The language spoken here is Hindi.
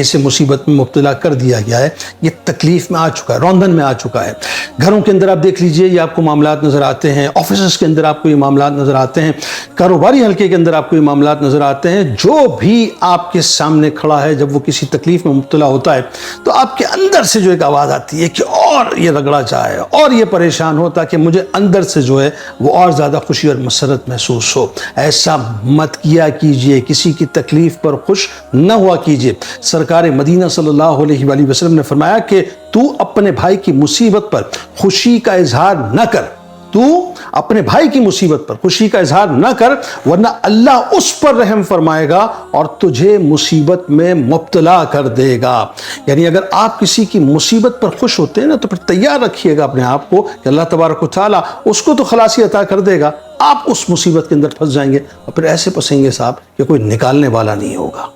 इसे मुसीबत में मुब्तला कर दिया गया है, ये तकलीफ में आ चुका है, रौंदन में आ चुका है। घरों के अंदर आप देख लीजिए, ये आपको मामलात नज़र आते हैं, ऑफिस के अंदर आपको ये मामलात नज़र आते हैं, कारोबारी हल्के के अंदर आपको ये मामलात नज़र आते हैं। जो भी आपके सामने खड़ा है, जब वो किसी तकलीफ में मुब्तला होता है तो आपके अंदर से जो एक आवाज़ आती है कि और ये रगड़ा चाहे और ये परेशान हो, ताकि मुझे अंदर से जो है वो और ज़्यादा खुशी और मसरत महसूस हो। ऐसा मत किया कीजिए, किसी की तकलीफ पर खुश न हुआ कीजिए। सरकार मदीना सल्लल्लाहु अलैहि वसल्लम ने फरमाया कि तू अपने भाई की मुसीबत पर खुशी का इजहार न कर, तू अपने भाई की मुसीबत पर खुशी का इजहार न कर, वरना अल्लाह उस पर रहम फरमाएगा और तुझे मुसीबत में मुब्तला कर देगा। यानी अगर आप किसी की मुसीबत पर खुश होते हैं ना, तो फिर तैयार रखिएगा अपने आप को कि अल्लाह तबारक व तआला उसको तो खलासी अता कर देगा, आप उस मुसीबत के अंदर फंस जाएंगे और फिर ऐसे फंसेंगे साहब कि कोई निकालने वाला नहीं होगा।